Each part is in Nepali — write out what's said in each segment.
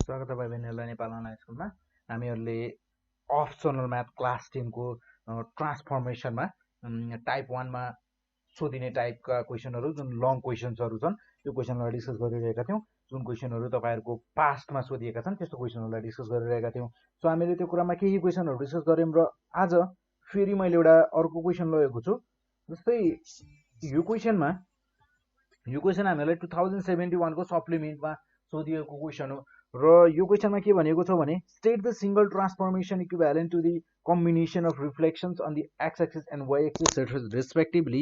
स्वागत छ भाइ बहिनीहरूलाई नेपाल अनलाइन स्कुलमा। हामीहरूले अप्सनल म्याथ क्लास 10 को ट्रान्सफर्मेसनमा टाइप 1 मा सोधिने टाइपका क्वेशनहरू जुन लङ क्वेशन्सहरू छन् त्यो क्वेशनलाई डिस्कस गरिरहेका थियौं। जुन क्वेशनहरू तपाईहरुको पास्टमा सोधिएका छन् त्यस्तो क्वेशनहरूलाई डिस्कस गरिरहेका थियौं। सो हामीले त्यो कुरामा केही क्वेशनहरू डिस्कस गर्यौं र आज फेरि मैले एउटा अर्को क्वेशन लगेको छु। जस्तै यो क्वेशन हामीलाई 2071 को सप्लिमेन्टमा सोधिएको क्वेशन हो र यो क्वेशनमा के भनेको छ भने state the single transformation equivalent to the combination of reflections on the X axis and Y axis respectively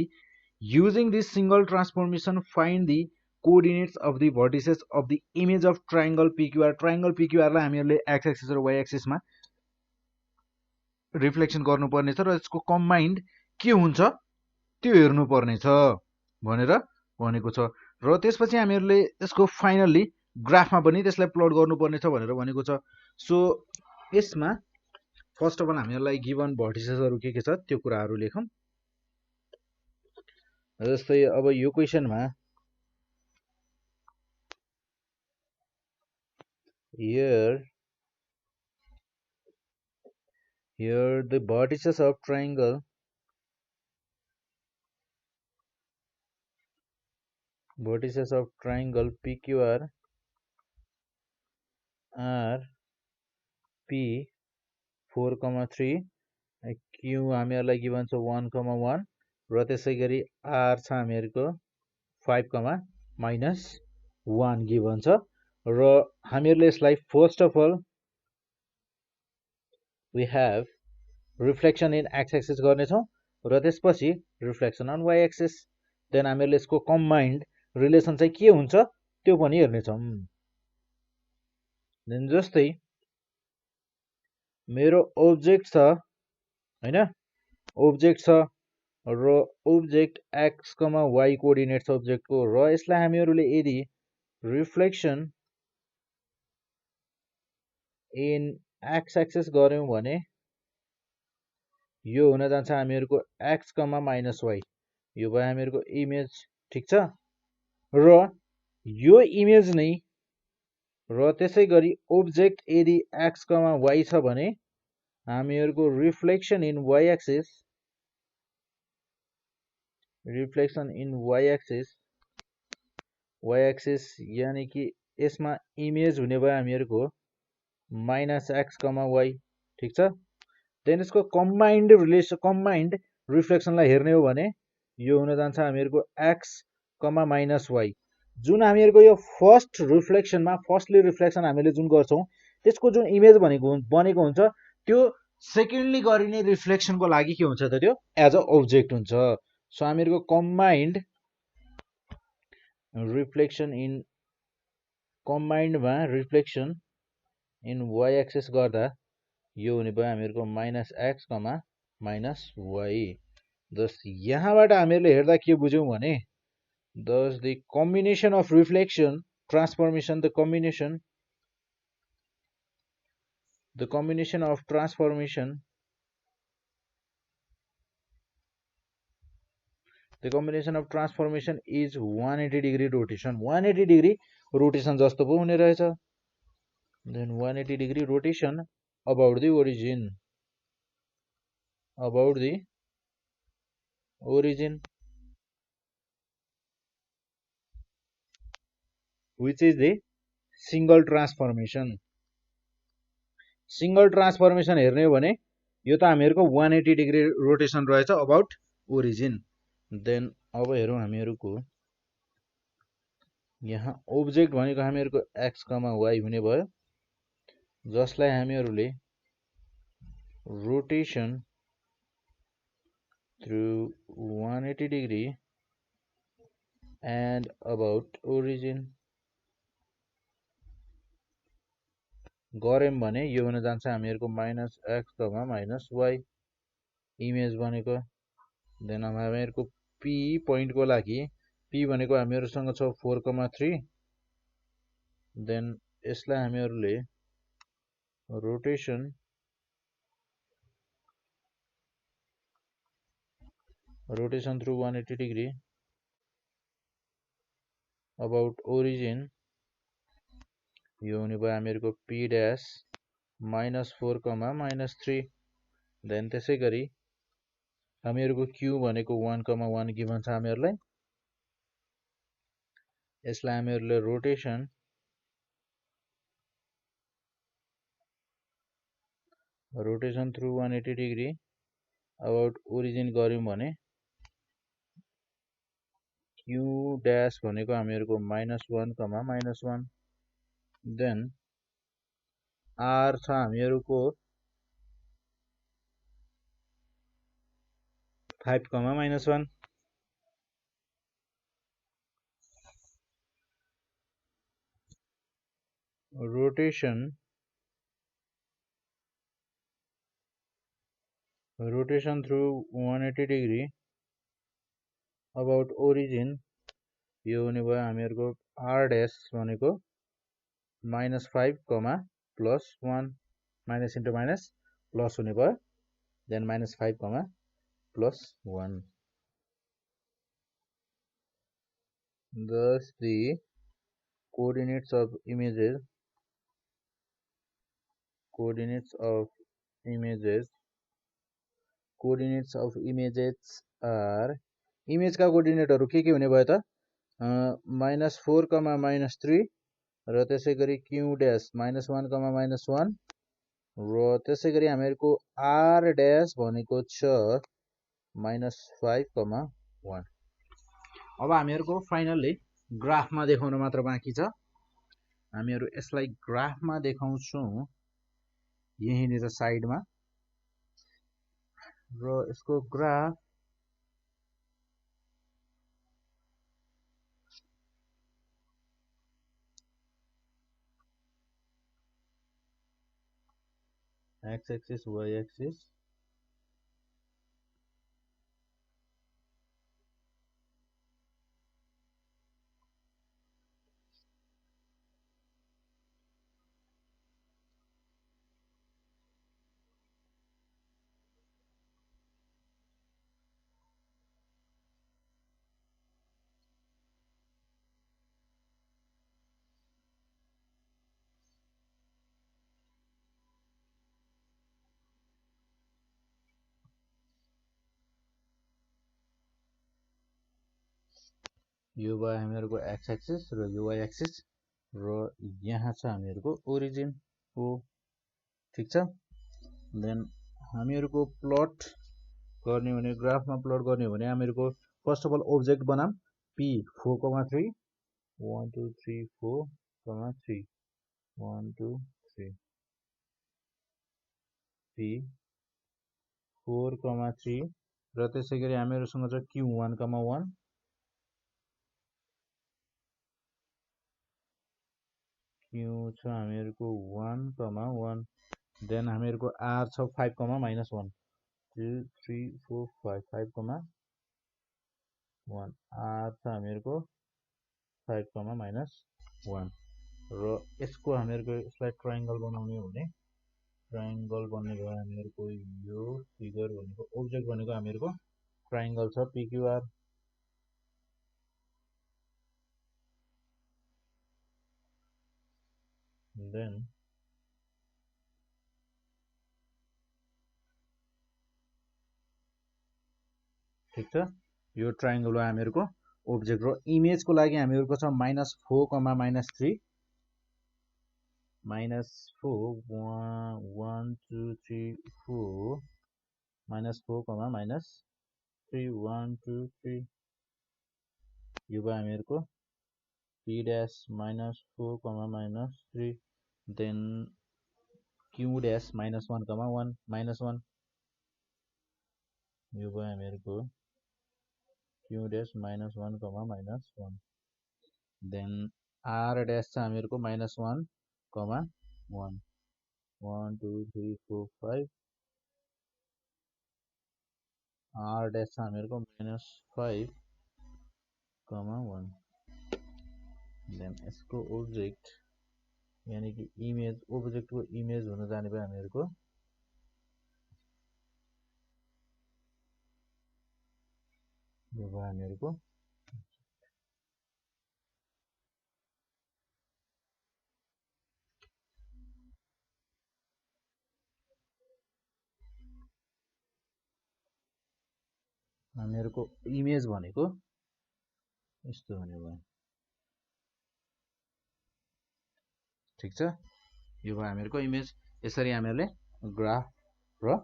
using this single transformation find the coordinates of the vertices of the image of triangle PQR. Triangle पीक्यूआरलाई हामीहरूले एक्स एक्सिस र वाइ एक्सिसमा रिफ्लेक्सन गर्नुपर्नेछ र यसको कम्बाइन्ड के हुन्छ त्यो हेर्नुपर्नेछ भनेर भनेको छ र त्यसपछि हामीहरूले यसको फाइनल्ली ग्राफमा पनि त्यसलाई प्लट गर्नुपर्नेछ भनेर भनेको छ। सो यसमा फर्स्ट अफ अल हामीहरूलाई गिवन भर्टिसेसहरू के छ त्यो कुराहरू लेखौं। जस्तै अब यो क्वेशनमा here the vertices of triangle PQR are P 4,3 Q हामीहरूलाई गिभन छ 1,1 र त्यसैगरी R छ हामीहरूको 5,-1 गिभन छ र हामीहरूले यसलाई first of all we have reflection in x axis गर्नेछौं र त्यसपछि reflection on y axis then हामीहरूले यसको कम्बाइन्ड रिलेसन चाहिँ के हुन्छ त्यो पनि हेर्नेछौं। देन जस्तै मेरो ऑब्जेक्ट छ हैन, ऑब्जेक्ट छ र object x, y coordinates object को र यसलाई हामीहरूले यदि रिफ्लेक्सन इन x एक्सिस गर्यौं भने यो हुन जान्छ हामीहरूको x, y यो भयो हामीहरूको इमेज। ठीक छ र यो इमेज नै र त्यसैगरी ऑब्जेक्ट यदि x, y छ भने हामीहरूको रिफ्लेक्सन इन y एक्सिस यानी कि यसमा इमेज हुने भयो हामीहरूको -x, y। ठीक छ देन यसको कम्बाइन्ड रिफ्लेक्सनलाई हेर्ने हो भने यो हुन जान्छ हामीहरूको x, y जुन हामीहरूको यो फर्स्टली रिफ्लेक्सन हामीले जुन गर्छौं त्यसको जुन इमेज बनेको हुन्छ त्यो सेकेन्डली गरिने रिफ्लेक्सनको लागि के हुन्छ त त्यो एज अ ऑब्जेक्ट हुन्छ। सो हामीहरूको combined reflection in y axis गर्दा यो हुने भयो हामीहरूको -x, -y। दस यहाँबाट हामीहरूले हेर्दा के बुझ्यौं भने thus the combination of reflection transformation the combination of transformation is 180 degree rotation। 180 degree rotation जस्तो पो हुने रहेछ। then 180 degree rotation about the origin which is the single transformation हेर्ने हो भने यो त हामीहरूको 180 डिग्री रोटेसन रहेछ अबाउट ओरिजिन। देन अब हेरौं हामीहरूको यहाँ ऑब्जेक्ट भनेको हामीहरूको x, y हुने भयो जसलाई हामीहरूले rotation through 180 degree and about origin गर्यौं भने यो हुन जान्छ हामीहरूको -x, y इमेज भनेको। देन हामीहरूको p पोइन्टको लागि p भनेको हामीहरूसँग छ 4,3 देन यसलाई हामीहरूले rotation through 180 degree about origin यो हुने भयो हामीहरुको p dash -4, -3 देन त्यसै गरी हामीहरुको q भनेको 1, 1 गिभन छ हामीहरुलाई यसलाई हामीहरुले rotation through 180 degree about origin गर्यौं भने q dash भनेको हामीहरुको -1, -1 देन r छ हामीहरुको 5, -1 rotation through 180 degree about origin यो हुने भयो हामीहरुको r dash भनेको -5, +1 माइनस इन्टु माइनस प्लस हुने भयो then -5, +1 thus the coordinates of images are image का कोअर्डिनेटहरु के हुने भयो त -4, -3 र त्यसै गरी q dash -1, -1 र त्यसै गरी हामीहरुको r dash भनेको छ -5, -1 अब हामीहरुको फाइनली ग्राफमा देखाउन मात्र बाँकी छ हामीहरु यसलाई ग्राफमा देखाउँछौं यहीँनिर साइडमा र यसको graph x axis y axis यो भयो हामीहरुको x एक्सिस र यो y एक्सिस र यहाँ छ हामीहरुको ओरिजिन हो ठीक छ देन हामीहरुको प्लट गर्ने भने ग्राफमा प्लट गर्ने भने हामीहरुको फर्स्ट अफ अल ऑब्जेक्ट बनाम p 4,3 1 2 3 4, 3 1 2 3 p 4,3 र त्यसै गरी हामीहरुसँग छ q 1, 1 q छ हामीहरुको 1, 1 देन हामीहरुको r छ 5, -1 2 3 4 5 5, 1 r छ हामीहरुको 5, -1 र यसको हामीहरुको यसलाई ट्रायंगल बनाउने हो भने ट्रायंगल बन्ने भयो हामीहरुको यो फिगर भनेको ऑब्जेक्ट भनेको हामीहरुको ट्रायंगल छ pqr देन ठीक छ यो ट्रायंगल हो हामीहरुको ऑब्जेक्ट र इमेज को लागि हामीहरुको छ -4, -3 -4 1 2 3 4 -4, -3 1 2 3 यो भयो हामीहरुको p dash -4, -3 then q dash -1, -1 यो भयो हामीहरुको q dash -1, -1 then r dash छ हामीहरुको -1, 1 1 2 3 4 5 r dash छ हामीहरुको -5, 1 देन यसको ऑब्जेक्ट यानी कि इमेज ऑब्जेक्ट को इमेज हुन जाने भयो हामीहरुको यो भयो हामीहरुको हामीहरुको इमेज भनेको यस्तो हुने भयो ठीक छ यो भयो हामीहरुको इमेज यसरी हामीहरुले ग्राफ र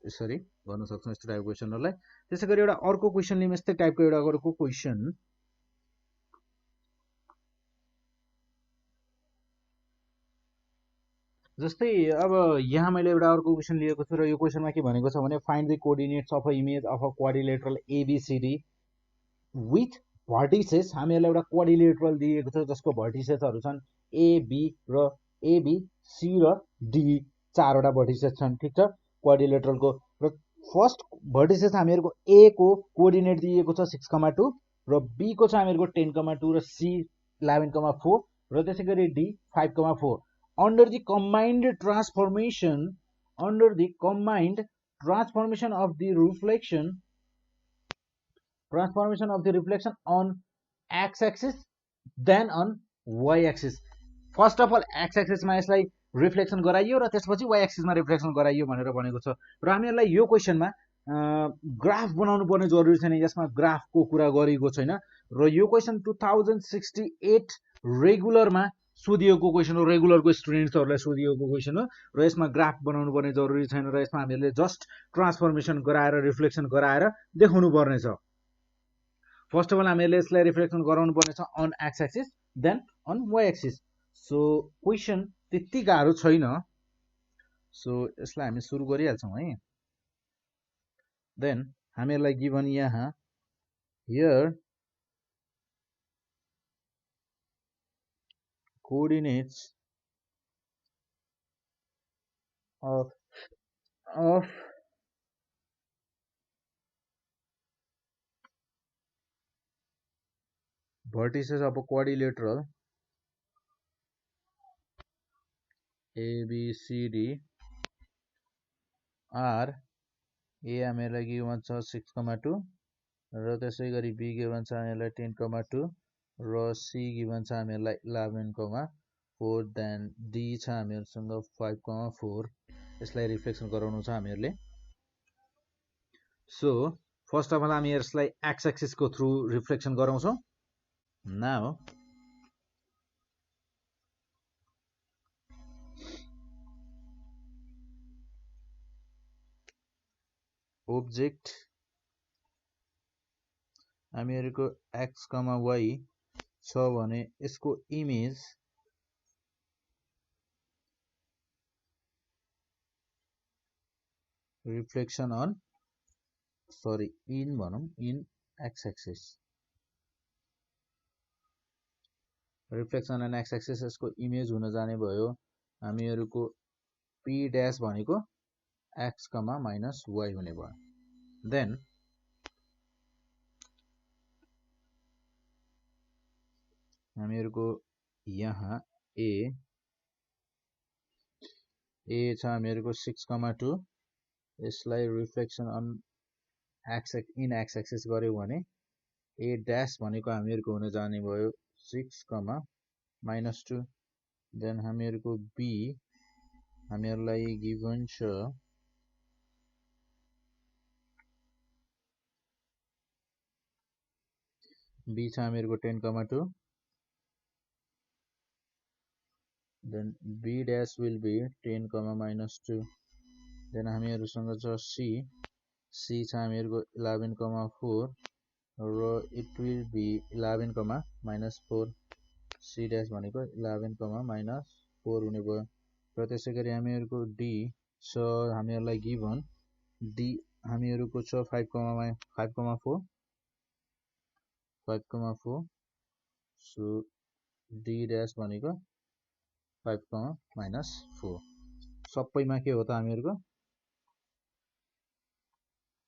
यसरी गर्न सक्छौं यस्तो टाइपको क्वेशनहरुलाई त्यसैगरी एउटा अर्को क्वेशन लिम यस्तै टाइपको एउटा अर्को क्वेशन जस्तै अब यहाँ मैले एउटा अर्को क्वेशन लिएको छु र यो क्वेशनमा के भनेको छ भने find the coordinates of a image of a quadrilateral ABCD with vertices हामीहरुलाई एउटा क्वाड्रिलेटरल दिएको छ जसको भर्टिसेसहरु छन् एबी र एबी सी र डी चारवटा भर्टिसेस छन् ठीक छ क्वाड्रिलेटरलको र फर्स्ट भर्टिसेस हामीहरुको ए को कोअर्डिनेट दिएको छ 6,2 र बी को छ हामीहरुको 10,2 र सी 11,4 र त्यसैगरी D 5,4 under the combined transformation of the reflection on x-axis then on y-axis first of all x-axis मा यसलाई रिफ्लेक्सन गराइयो र त्यसपछि y-axis मा रिफ्लेक्सन गराइयो भनेर भनेको छ र हामीहरुलाई यो क्वेशनमा ग्राफ बनाउनु पर्ने जरुरी छैन यसमा ग्राफको कुरा गरेको छैन र यो क्वेशन 2068 रेगुलरमा सोधिएको क्वेशन हो रेगुलरको स्टुडेन्ट्सहरुलाई सोधिएको क्वेशन हो र यसमा ग्राफ बनाउनु पर्ने जरुरी छैन र यसमा हामीहरुले जस्ट ट्रान्सफर्मेसन गराएर रिफ्लेक्सन गराएर देखाउनु पर्ने छ फर्स्ट अफ अल हामीहरुले यसलाई रिफ्लेक्सन गराउनु पर्ने छ on X axis then on Y axis so question त्यति गाह्रो छैन सो यसलाई हामी सुरु गरिहाल्छौं है देन हामीहरुलाई गिभन यहाँ here coordinates of vertices of a quadrilateral ABCD are A हामीहरुलाई गिभन छ 6,2 र त्यसैगरी B गिभन छ हामीहरुलाई 10,2 र C गिभन छ हामीहरुलाई 11,4 देन D छ हामीहरुसँग 5,4 यसलाई रिफ्लेक्सन गराउनु छ हामीहरुले सो फर्स्ट अफ अल हामी यसलाई एक्स एक्सिस को थ्रु रिफ्लेक्सन गराउँछौं नाउ ऑब्जेक्ट हामीहरुको x, y छ भने यसको image reflection on sorry in भनौं in x axis reflection on X axis यसको इमेज हुन जाने भयो हामीहरुको p डैश भनेको x, y हुने भयो देन हामीहरुको यहाँ a छ हामीहरुको 6,2 यसलाई reflection on in x axis गर्यो भने a डैश भनेको हामीहरुको हुन जाने भयो 6, -2 देन हामीहरुको b हामीहरुलाई गिभन छ b छ हामीहरुको 10,2 then b dash will be 10, -2 then हामीहरुसँग छ c छ हामीहरुको 11,4 र it will be 11, -4 c dash भनेको 11, -4 हुने भयो र त्यसैगरी हामीहरुको d छ हामीहरुलाई गिभन d हामीहरुको छ 5,4 so d dash भनेको 5, -4 सबैमा के हो त हामीहरुको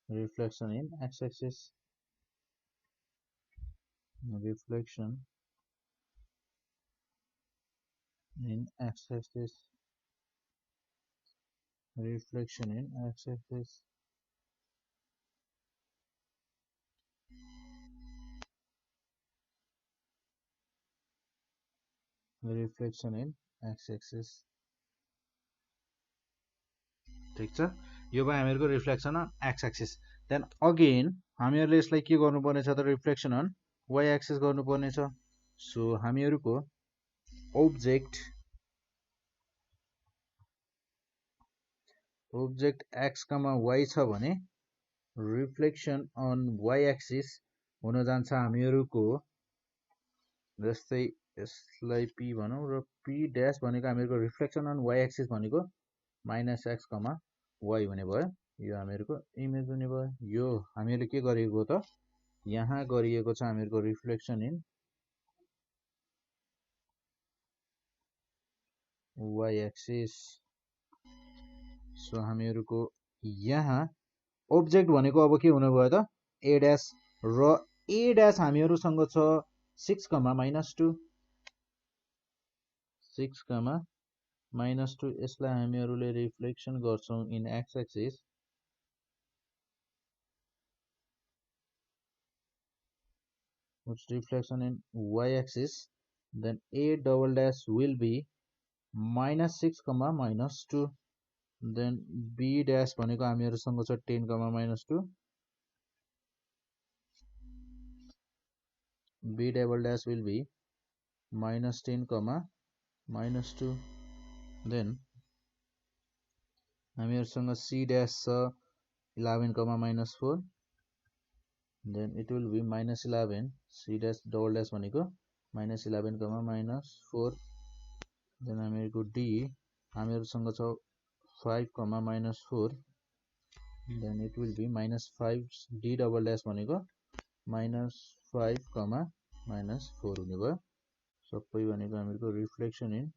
reflection in x axis reflection in x axis reflection in x-axis reflection in x-axis ठीक छ यो भयो हामीहरुको reflection on x-axis then again हामीहरूले यसलाई के गर्नुपर्ने छ त रिफ्लेक्सन अन y एक्सिस गर्नुपर्ने छ सो हामीहरूको ऑब्जेक्ट x, y छ भने रिफ्लेक्सन अन y एक्सिस हुन जान्छ हामीहरूको जस्तै यसलाई p भनौं र p ड्याश भनेको हामीहरूको रिफ्लेक्सन अन y एक्सिस भनेको -x, y हुने भयो यो हामीहरूको इमेज हुने भयो यो हामीले के गरेको त यहाँ गरिएको छ हामीहरूको reflection in y axis so हामीहरूको यहाँ ऑब्जेक्ट भनेको अब के हुने भयो त a ड्याश र a ड्याश हामीहरूसँग छ 6, -2 6, -2 यसलाई हामीहरूले रिफ्लेक्सन गर्छौं in x axis which reflection in y axis then a double dash will be -6, -2 then b dash भनेको हामीहरुसँग छ 10, -2 b double dash will be -10, -2 then हामीहरुसँग c dash छ 11, -4 then it will be -11 c dash double dash भनेको -11, -4 then हामीहरुको d हामीहरुसँग छ 5, -4 then it will be -5 d double dash भनेको -5, -4 हुने भयो सबै भनेको हामीहरुको reflection in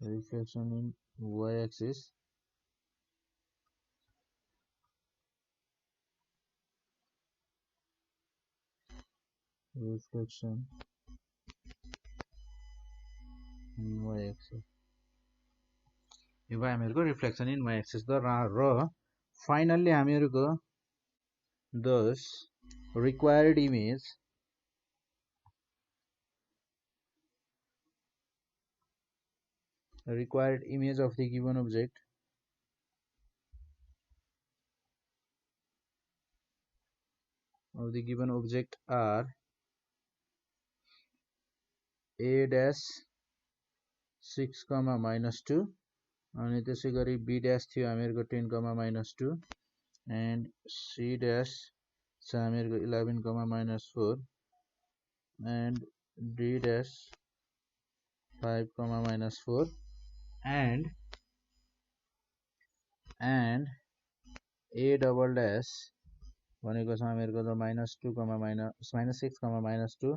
y axis reflection in y axis यो भयो हामीहरुको रिफ्लेक्सन इन y axis र फाइनली हामीहरुको thus required image of the given object are a dash 6, -2 अनि त्यसै गरी b dash थियो हामीहरुको 10, -2 and c dash छ हामीहरुको 11, -4 and d dash 5, -4 and a double dash भनेको छ हामीहरुको -2, -6, -2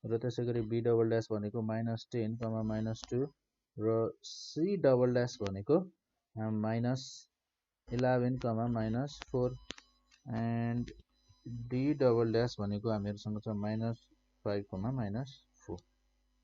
र त्यसै गरी b double dash भनेको -10, -2 र c double dash भनेको -11, -4 and d double dash भनेको हामीहरुसँग छ -5, -4